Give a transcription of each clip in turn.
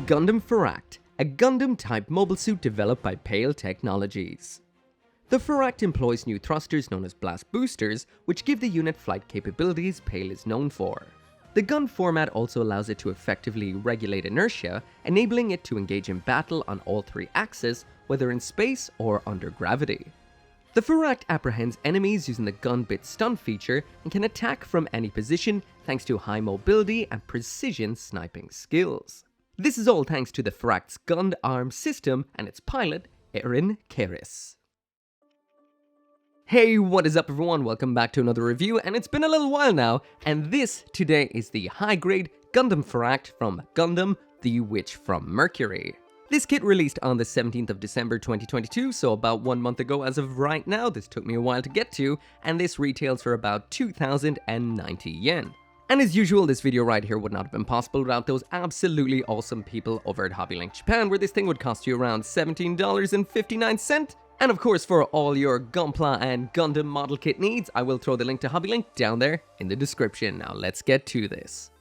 Gundam Pharact, a Gundam-type mobile suit developed by Pale Technologies. The Pharact employs new thrusters known as blast boosters, which give the unit flight capabilities Pale is known for. The gun format also allows it to effectively regulate inertia, enabling it to engage in battle on all three axes, whether in space or under gravity. The Pharact apprehends enemies using the gun bit stun feature and can attack from any position thanks to high mobility and precision sniping skills. This is all thanks to the Pharact's gun arm system and its pilot, Erin Karis. Hey, what is up everyone? Welcome back to another review, and it's been a little while now, and this today is the high-grade Gundam Pharact from Gundam, the Witch From Mercury. This kit released on the 17th of December 2022, so about 1 month ago as of right now. This took me a while to get to, and this retails for about 2,090 yen. And as usual, this video right here would not have been possible without those absolutely awesome people over at HobbyLink Japan, where this thing would cost you around $17.59. And of course, for all your gunpla and Gundam model kit needs, I will throw the link to HobbyLink down there in the description. Now let's get to this.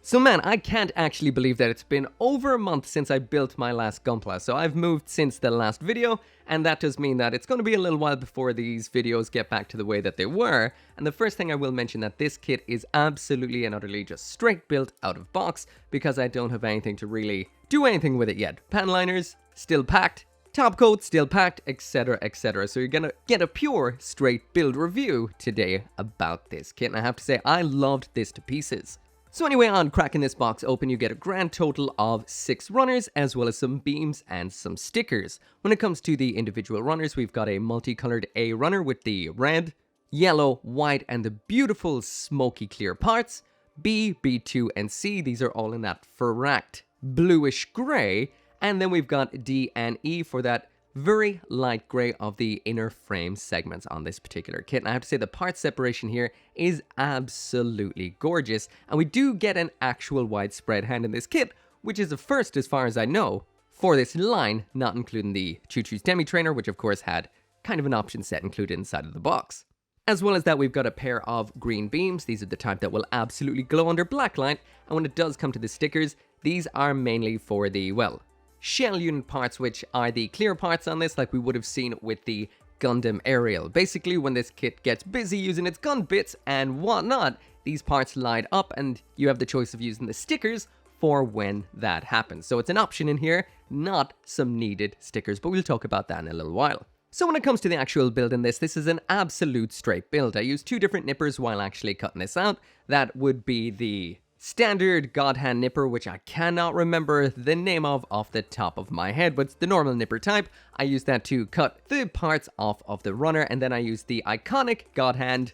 So man, I can't actually believe that it's been over a month since I built my last gunpla. So I've moved since the last video, and that does mean that it's going to be a little while before these videos get back to the way that they were. And the first thing I will mention that this kit is absolutely and utterly just straight built out of box, because I don't have anything to really do anything with it yet. Panliners still packed, top coat still packed, etc, etc. So you're gonna get a pure straight build review today about this kit, and I have to say I loved this to pieces. So anyway, on cracking this box open, you get a grand total of 6 runners, as well as some beams and some stickers. When it comes to the individual runners, we've got a multicolored A runner with the red, yellow, white, and the beautiful smoky clear parts. B, B2, and C, these are all in that Pharact bluish gray. And then we've got D and E for that very light gray of the inner frame segments on this particular kit. And I have to say the part separation here is absolutely gorgeous, and we do get an actual widespread hand in this kit, which is a first as far as I know for this line, not including the Choo Choo's Demi Trainer, which of course had kind of an option set included inside of the box. As well as that, we've got a pair of green beams. These are the type that will absolutely glow under black light, and when it does come to the stickers, these are mainly for the, well, shell unit parts, which are the clear parts on this, like we would have seen with the Gundam Aerial. Basically, when this kit gets busy using its gun bits and whatnot, these parts light up and you have the choice of using the stickers for when that happens. So it's an option in here, not some needed stickers, but we'll talk about that in a little while. So when it comes to the actual build in this is an absolute straight build. I used 2 different nippers while actually cutting this out. That would be the standard God Hand nipper, which I cannot remember the name of off the top of my head, but it's the normal nipper type. I used that to cut the parts off of the runner, and then I used the iconic God Hand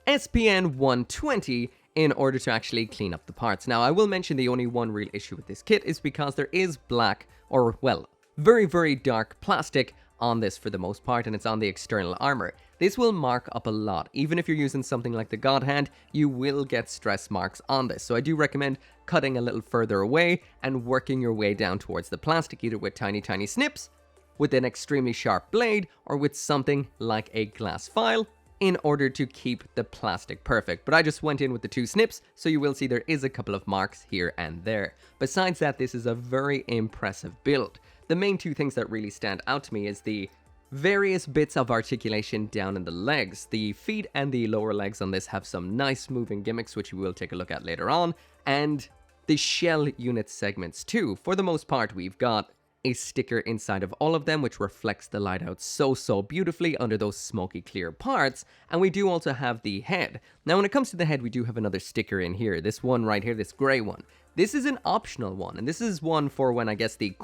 SPN 120 in order to actually clean up the parts. Now, I will mention the only one real issue with this kit is because there is black, or well, very, very dark plastic on this for the most part, and it's on the external armor. This will mark up a lot. Even if you're using something like the God Hand, you will get stress marks on this. So I do recommend cutting a little further away and working your way down towards the plastic, either with tiny, tiny snips, with an extremely sharp blade, or with something like a glass file, in order to keep the plastic perfect. But I just went in with the 2 snips, so you will see there is a couple of marks here and there. Besides that, this is a very impressive build. The main 2 things that really stand out to me is the various bits of articulation down in the legs. The feet and the lower legs on this have some nice moving gimmicks, which we will take a look at later on, and the shell unit segments too. For the most part, we've got a sticker inside of all of them, which reflects the light out so beautifully under those smoky clear parts, and we do also have the head. Now, when it comes to the head, we do have another sticker in here, this one right here, this gray one. This is an optional one, and this is one for when I guess the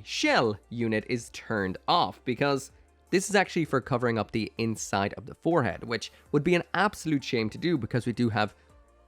shell unit is turned off, because this is actually for covering up the inside of the forehead, which would be an absolute shame to do because we do have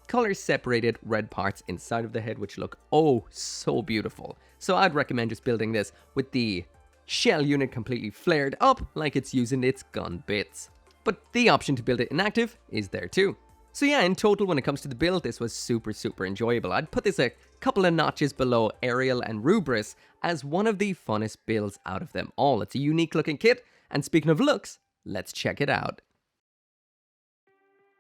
color separated red parts inside of the head, which look oh so beautiful. So I'd recommend just building this with the shell unit completely flared up like it's using its gun bits. But the option to build it inactive is there too. So yeah, in total, when it comes to the build, this was super enjoyable. I'd put this a couple of notches below Aerial and Rubris as one of the funnest builds out of them all. It's a unique looking kit, and speaking of looks, let's check it out.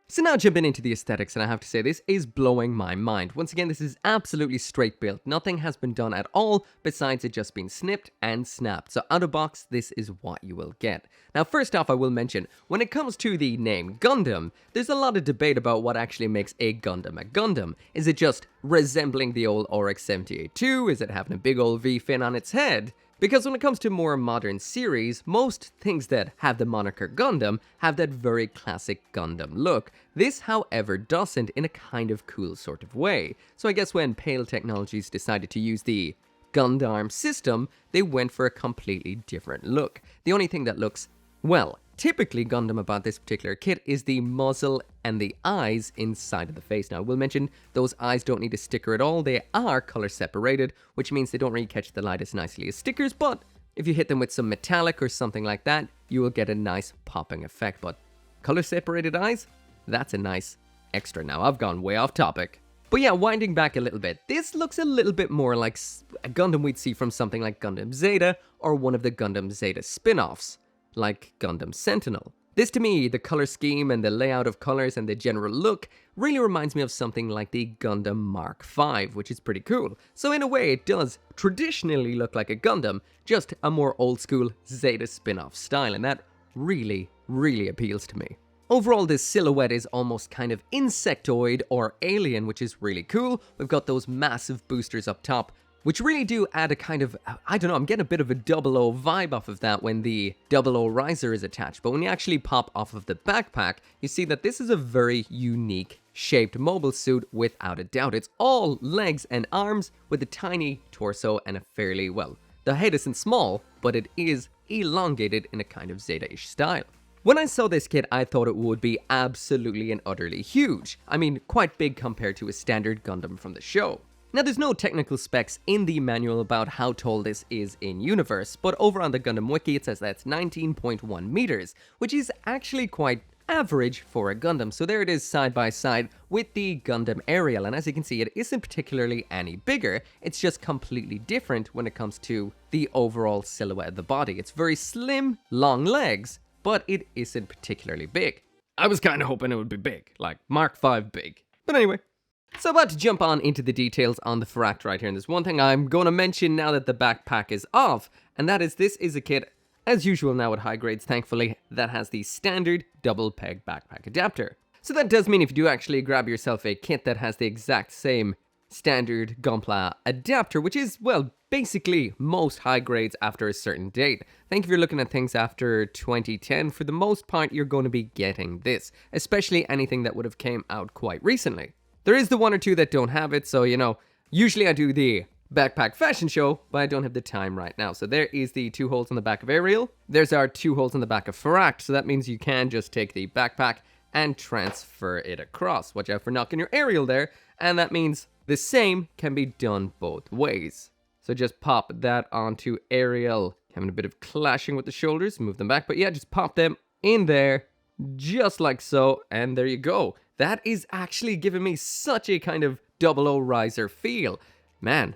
So now jumping into the aesthetics, and I have to say this is blowing my mind. Once again, this is absolutely straight built. Nothing has been done at all besides it just being snipped and snapped. So out of box, this is what you will get. Now first off, I will mention, when it comes to the name Gundam, there's a lot of debate about what actually makes a Gundam a Gundam. Is it just resembling the old RX-78-2? Is it having a big old V-fin on its head? Because when it comes to more modern series, most things that have the moniker Gundam have that very classic Gundam look. This, however, doesn't in a kind of cool sort of way. So I guess when Pale Technologies decided to use the Gundam system, they went for a completely different look. The only thing that looks, well, typically Gundam about this particular kit is the muzzle and the eyes inside of the face. Now, I will mention those eyes don't need a sticker at all. They are color separated, which means they don't really catch the light as nicely as stickers, but if you hit them with some metallic or something like that, you will get a nice popping effect. But color separated eyes, that's a nice extra. Now, I've gone way off topic. But yeah, winding back a little bit, this looks a little bit more like a Gundam we'd see from something like Gundam Zeta or one of the Gundam Zeta spin-offs, like Gundam Sentinel. This to me, the color scheme and the layout of colors and the general look really reminds me of something like the Gundam Mark V, which is pretty cool. So in a way, it does traditionally look like a Gundam, just a more old school Zeta spin-off style, and that really, really appeals to me. Overall, this silhouette is almost kind of insectoid or alien, which is really cool. We've got those massive boosters up top, which really do add a kind of, I don't know, I'm getting a bit of a 00 vibe off of that when the 00 riser is attached. But when you actually pop off of the backpack, you see that this is a very unique shaped mobile suit without a doubt. It's all legs and arms with a tiny torso and a fairly, well, the head isn't small, but it is elongated in a kind of Zeta-ish style. When I saw this kit, I thought it would be absolutely and utterly huge. I mean, quite big compared to a standard Gundam from the show. Now, there's no technical specs in the manual about how tall this is in universe, but over on the Gundam Wiki it says that's 19.1 meters, which is actually quite average for a Gundam. So there it is side by side with the Gundam Aerial, and as you can see, it isn't particularly any bigger, it's just completely different when it comes to the overall silhouette of the body. It's very slim, long legs, but it isn't particularly big. I was kind of hoping it would be big, like Mark V big. But anyway. So about to jump on into the details on the Pharact right here, and there's one thing I'm going to mention now that the backpack is off, and that is this is a kit, as usual now at high grades thankfully, that has the standard double peg backpack adapter. So that does mean if you do actually grab yourself a kit that has the exact same standard gunpla adapter, which is, well, basically most high grades after a certain date. I think if you're looking at things after 2010, for the most part you're going to be getting this, especially anything that would have came out quite recently. There is the one or two that don't have it, so, you know, usually I do the backpack fashion show, but I don't have the time right now. So there is the 2 holes on the back of Aerial. There's our 2 holes on the back of Pharact, so that means you can just take the backpack and transfer it across. Watch out for knocking your Aerial there, and that means the same can be done both ways. So just pop that onto Aerial. Having a bit of clashing with the shoulders, move them back, but yeah, just pop them in there, just like so, and there you go. That is actually giving me such a kind of 00 riser feel. Man,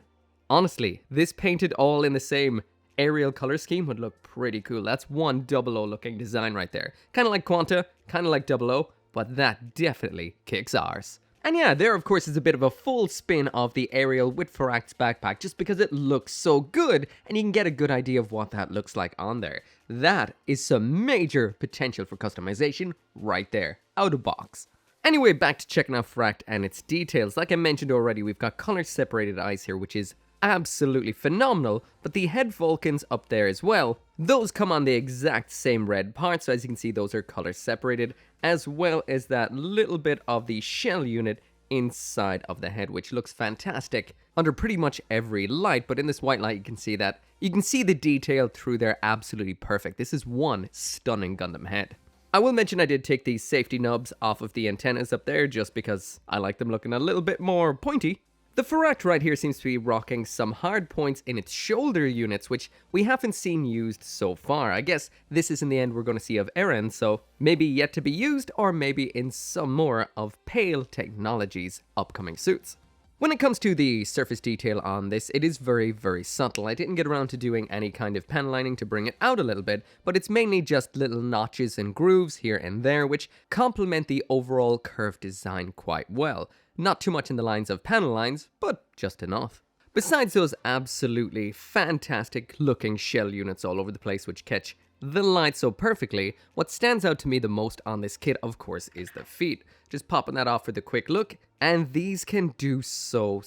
honestly, this painted all in the same Aerial color scheme would look pretty cool. That's one 00 looking design right there. Kind of like Quanta, kind of like 00, but that definitely kicks ours. And yeah, there of course is a bit of a full spin of the Aerial with Pharact's backpack just because it looks so good and you can get a good idea of what that looks like on there. That is some major potential for customization right there, out of box. Anyway, back to checking out Pharact and its details. Like I mentioned already, we've got color separated eyes here, which is absolutely phenomenal, but the head Vulcans up there as well, those come on the exact same red part, so as you can see those are color separated, as well as that little bit of the shell unit inside of the head, which looks fantastic under pretty much every light, but in this white light you can see that, you can see the detail through there absolutely perfect. This is one stunning Gundam head. I will mention I did take these safety nubs off of the antennas up there just because I like them looking a little bit more pointy. The Pharact right here seems to be rocking some hard points in its shoulder units, which we haven't seen used so far. I guess this is in the end we're going to see of Eren, so maybe yet to be used or maybe in some more of Pale Technologies' upcoming suits. When it comes to the surface detail on this, it is very, very subtle. I didn't get around to doing any kind of pen lining to bring it out a little bit, but it's mainly just little notches and grooves here and there, which complement the overall curved design quite well. Not too much in the lines of panel lines, but just enough. Besides those absolutely fantastic looking shell units all over the place which catch the light so perfectly, what stands out to me the most on this kit, of course, is the feet. Just popping that off with a quick look, and these can do so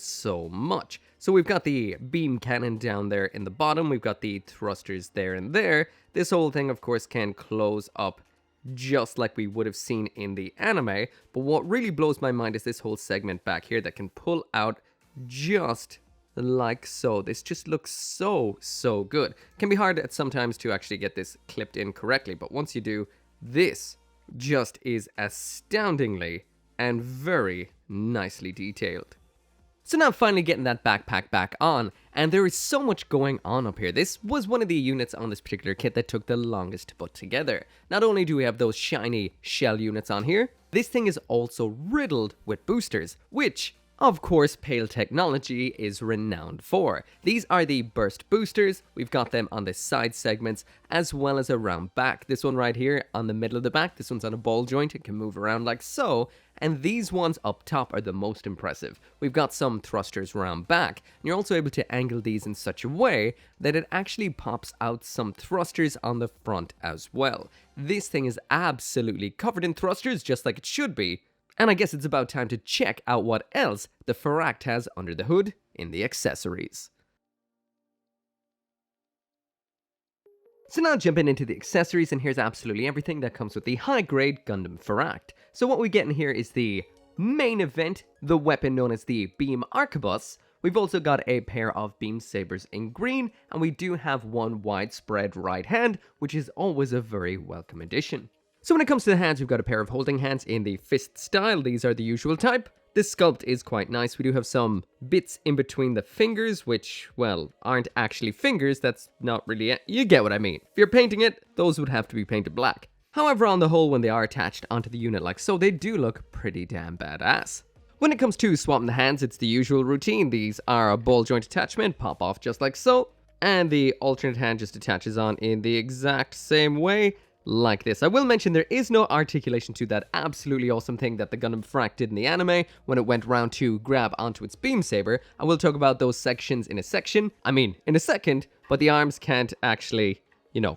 much. So we've got the beam cannon down there in the bottom, we've got the thrusters there and there. This whole thing, of course, can close up just like we would have seen in the anime, but what really blows my mind is this whole segment back here that can pull out just like so. This just looks so good. It can be hard at sometimes to actually get this clipped in correctly, but once you do, this just is astoundingly and very nicely detailed. So now finally getting that backpack back on, and there is so much going on up here. This was one of the units on this particular kit that took the longest to put together. Not only do we have those shiny shell units on here, this thing is also riddled with boosters, which of course, Pale Technology is renowned for. These are the burst boosters. We've got them on the side segments as well as around back. This one right here on the middle of the back, this one's on a ball joint. It can move around like so. And these ones up top are the most impressive. We've got some thrusters around back. And you're also able to angle these in such a way that it actually pops out some thrusters on the front as well. This thing is absolutely covered in thrusters just like it should be. And I guess it's about time to check out what else the Pharact has under the hood in the accessories. So now jumping into the accessories, and here's absolutely everything that comes with the high-grade Gundam Pharact. So what we get in here is the main event, the weapon known as the Beam Arquebus. We've also got a pair of beam sabers in green, and we do have one widespread right hand, which is always a very welcome addition. So when it comes to the hands, we've got a pair of holding hands in the fist style. These are the usual type. This sculpt is quite nice. We do have some bits in between the fingers, which, well, aren't actually fingers. That's not really it. You get what I mean. If you're painting it, those would have to be painted black. However, on the whole, when they are attached onto the unit like so, they do look pretty damn badass. When it comes to swapping the hands, it's the usual routine. These are a ball joint attachment, pop off just like so, and the alternate hand just attaches on in the exact same way, like this. I will mention there is no articulation to that absolutely awesome thing that the Gundam Pharact did in the anime when it went round to grab onto its beam saber. I will talk about those sections in a second, but the arms can't actually,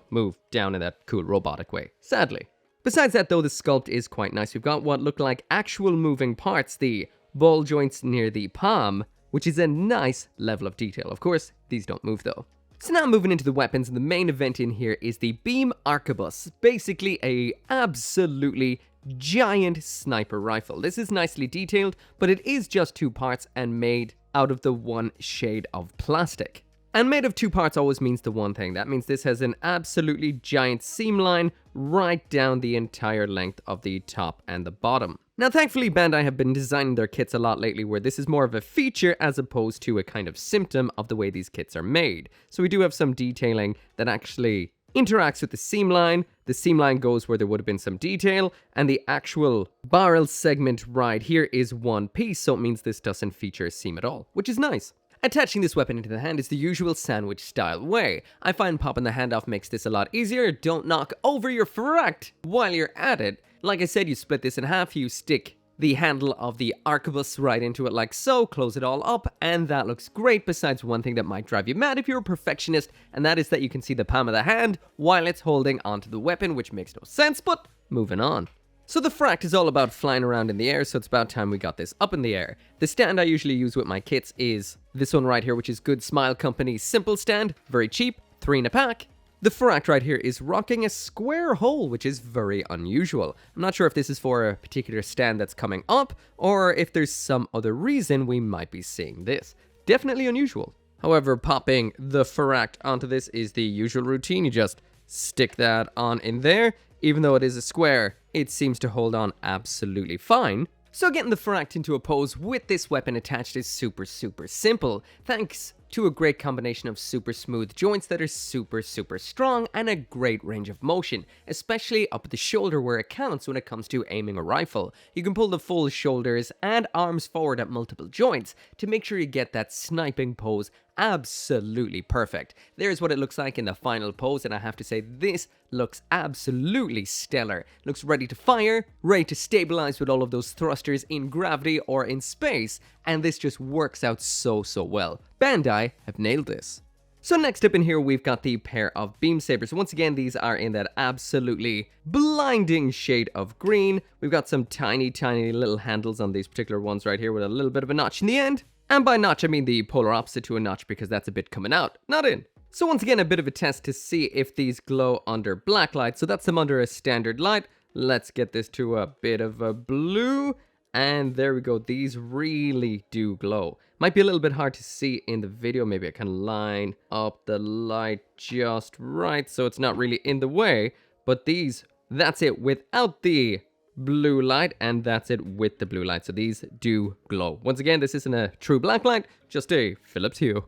move down in that cool robotic way, sadly. Besides that though, the sculpt is quite nice. We've got what look like actual moving parts, the ball joints near the palm, which is a nice level of detail. Of course, these don't move though. So now moving into the weapons, and the main event in here is the Beam Arquebus, basically a absolutely giant sniper rifle. This is nicely detailed, but it is just two parts and made out of the one shade of plastic. And made of two parts always means the one thing. That means this has an absolutely giant seam line right down the entire length of the top and the bottom. Now, thankfully, Bandai have been designing their kits a lot lately where this is more of a feature as opposed to a kind of symptom of the way these kits are made. So we do have some detailing that actually interacts with the seam line. The seam line goes where there would have been some detail, and the actual barrel segment right here is one piece, so it means this doesn't feature a seam at all, which is nice. Attaching this weapon into the hand is the usual sandwich style way. I find popping the hand off makes this a lot easier. Don't knock over your Pharact while you're at it. Like I said, you split this in half, you stick the handle of the Arquebus right into it like so, close it all up, and that looks great, besides one thing that might drive you mad if you're a perfectionist, and that is that you can see the palm of the hand while it's holding onto the weapon, which makes no sense, but moving on. So the Pharact is all about flying around in the air, so it's about time we got this up in the air. The stand I usually use with my kits is this one right here, which is Good Smile Company's simple stand, very cheap, 3 in a pack. The Pharact right here is rocking a square hole, which is very unusual. I'm not sure if this is for a particular stand that's coming up, or if there's some other reason we might be seeing this. Definitely unusual. However, popping the Pharact onto this is the usual routine. You just stick that on in there. Even though it is a square, it seems to hold on absolutely fine. So getting the Pharact into a pose with this weapon attached is super simple. Thanks to a great combination of super smooth joints that are super strong and a great range of motion, especially up at the shoulder where it counts when it comes to aiming a rifle. You can pull the full shoulders and arms forward at multiple joints to make sure you get that sniping pose absolutely perfect. There's what it looks like in the final pose, and I have to say this looks absolutely stellar. Looks ready to fire, ready to stabilize with all of those thrusters in gravity or in space, and this just works out so well. Bandai have nailed this. So next up in here, we've got the pair of beam sabers. Once again, these are in that absolutely blinding shade of green. We've got some tiny little handles on these particular ones right here with a little bit of a notch in the end. And by notch, I mean the polar opposite to a notch because that's a bit coming out, not in. So once again, a bit of a test to see if these glow under black light. So that's them under a standard light. Let's get this to a bit of a blue. And there we go. These really do glow. Might be a little bit hard to see in the video. Maybe I can line up the light just right so it's not really in the way. But these, that's it without the blue light, and that's it with the blue light. So these do glow. Once again, this isn't a true black light, just a Philips Hue.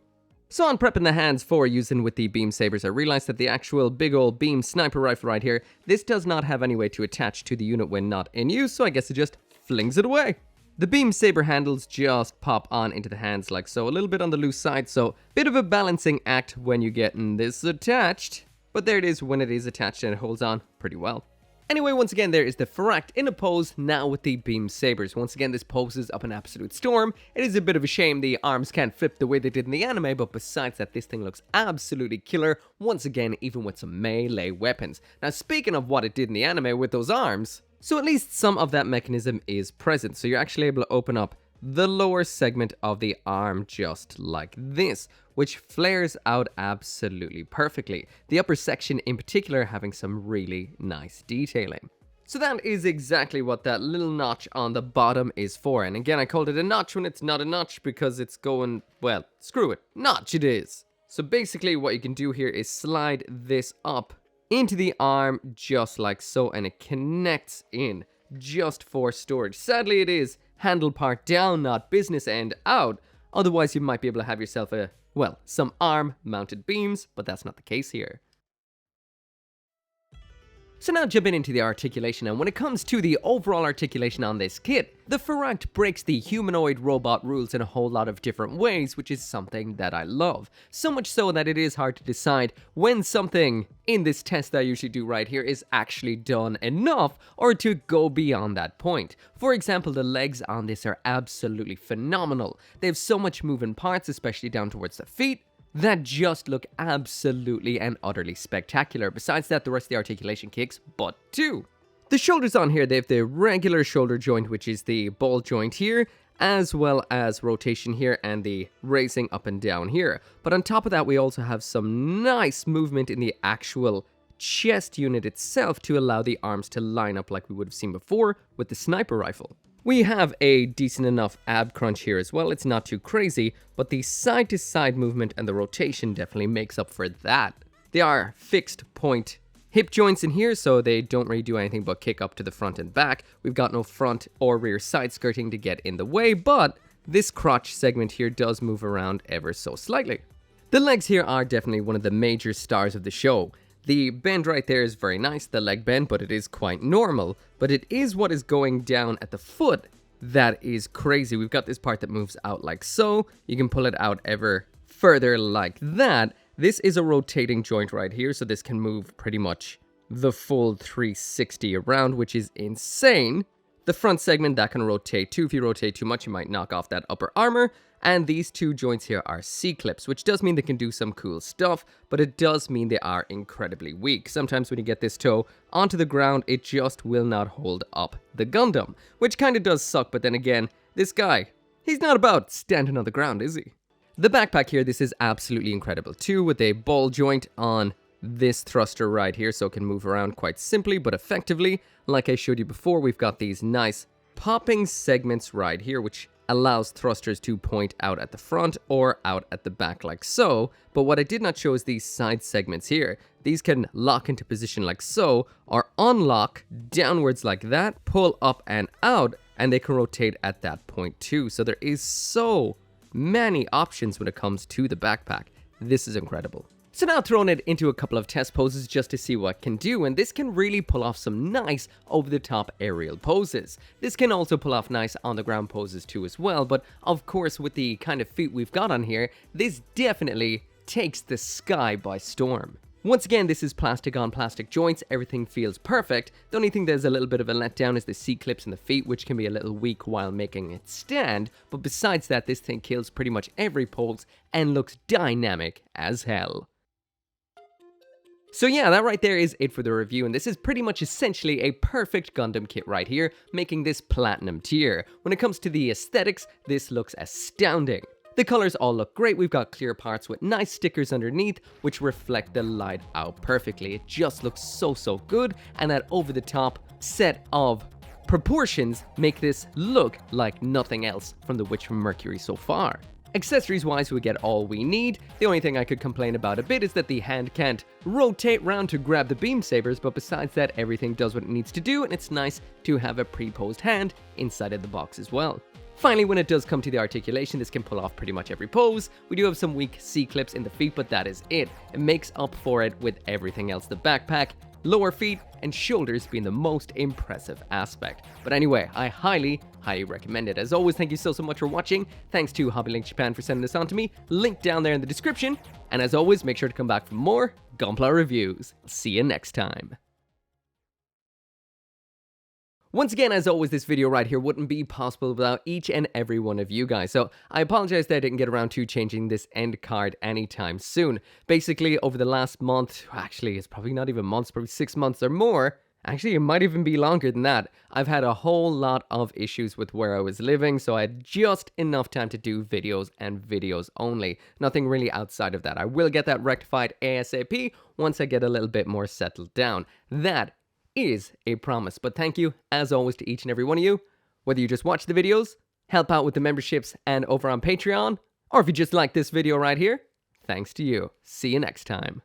So on prepping the hands for using with the beam sabers, I realized that the actual big old beam sniper rifle right here, this does not have any way to attach to the unit when not in use, so I guess it just flings it away. The beam saber handles just pop on into the hands like so, a little bit on the loose side, so bit of a balancing act when you're getting this attached. But there it is when it is attached, and it holds on pretty well. Anyway, once again, there is the Pharact in a pose now with the beam sabers. Once again, this poses up an absolute storm. It is a bit of a shame the arms can't flip the way they did in the anime, but besides that, this thing looks absolutely killer. Once again, even with some melee weapons. Now, speaking of what it did in the anime with those arms, so at least some of that mechanism is present. So you're actually able to open up the lower segment of the arm just like this, which flares out absolutely perfectly. The upper section in particular having some really nice detailing. So that is exactly what that little notch on the bottom is for. And again, I called it a notch when it's not a notch because it's going, well, screw it, notch it is. So basically what you can do here is slide this up into the arm just like so, and it connects in just for storage. Sadly, it is handle part down, not business end out. Otherwise, you might be able to have yourself a, well, some arm-mounted beams, but that's not the case here. So now jumping into the articulation, and when it comes to the overall articulation on this kit, the Pharact breaks the humanoid robot rules in a whole lot of different ways, which is something that I love. So much so that it is hard to decide when something in this test that I usually do right here is actually done enough or to go beyond that point. For example, the legs on this are absolutely phenomenal. They have so much moving parts, especially down towards the feet, that just look absolutely and utterly spectacular. Besides that, the rest of the articulation kicks butt too. The shoulders on here, they have the regular shoulder joint, which is the ball joint here, as well as rotation here and the raising up and down here. But on top of that, we also have some nice movement in the actual chest unit itself to allow the arms to line up like we would have seen before with the sniper rifle. We have a decent enough ab crunch here as well. It's not too crazy, but the side to side movement and the rotation definitely makes up for that. They are fixed point hip joints in here, so they don't really do anything but kick up to the front and back. We've got no front or rear side skirting to get in the way, but this crotch segment here does move around ever so slightly. The legs here are definitely one of the major stars of the show. The bend right there is very nice, the leg bend, but it is quite normal. But it is what is going down at the foot that is crazy. We've got this part that moves out like so. You can pull it out ever further like that. This is a rotating joint right here, so this can move pretty much the full 360 around, which is insane. The front segment, that can rotate too. If you rotate too much, you might knock off that upper armor. And these two joints here are C-clips, which does mean they can do some cool stuff, but it does mean they are incredibly weak. Sometimes when you get this toe onto the ground, it just will not hold up the Gundam, which kind of does suck, but then again, this guy, he's not about standing on the ground, is he? The backpack here, this is absolutely incredible too, with a ball joint on this thruster right here, so it can move around quite simply but effectively. Like I showed you before, we've got these nice popping segments right here, which allows thrusters to point out at the front or out at the back like so. But what I did not show is these side segments here. These can lock into position like so, or unlock downwards like that, pull up and out, and they can rotate at that point too. So there is so many options when it comes to the backpack. This is incredible. So now throwing it into a couple of test poses just to see what it can do, and this can really pull off some nice over-the-top aerial poses. This can also pull off nice on-the-ground poses too as well, but of course with the kind of feet we've got on here, this definitely takes the sky by storm. Once again, this is plastic on plastic joints, everything feels perfect. The only thing there's a little bit of a letdown is the C-clips in the feet, which can be a little weak while making it stand, but besides that, this thing kills pretty much every pose and looks dynamic as hell. So yeah, that right there is it for the review, and this is pretty much essentially a perfect Gundam kit right here, making this platinum tier. When it comes to the aesthetics, this looks astounding. The colors all look great. We've got clear parts with nice stickers underneath, which reflect the light out perfectly. It just looks so good, and that over-the-top set of proportions make this look like nothing else from the Witch from Mercury so far. Accessories wise, we get all we need. The only thing I could complain about a bit is that the hand can't rotate round to grab the beam sabers, but besides that, everything does what it needs to do, and it's nice to have a pre-posed hand inside of the box as well. Finally, when it does come to the articulation, this can pull off pretty much every pose. We do have some weak C-clips in the feet, but that is it. It makes up for it with everything else. The backpack, lower feet, and shoulders being the most impressive aspect. But anyway, I highly recommend it. As always, thank you so much for watching. Thanks to HobbyLink Japan for sending this on to me. Link down there in the description. And as always, make sure to come back for more Gunpla reviews. See you next time. Once again, as always, this video right here wouldn't be possible without each and every one of you guys, so I apologize that I didn't get around to changing this end card anytime soon. Basically, over the last month, actually, it's probably not even months, probably 6 months or more, actually, it might even be longer than that, I've had a whole lot of issues with where I was living, so I had just enough time to do videos and videos only. Nothing really outside of that. I will get that rectified ASAP once I get a little bit more settled down. That is a promise, but thank you as always to each and every one of you, whether you just watch the videos, help out with the memberships and over on Patreon, or if you just like this video right here, thanks to you. See you next time.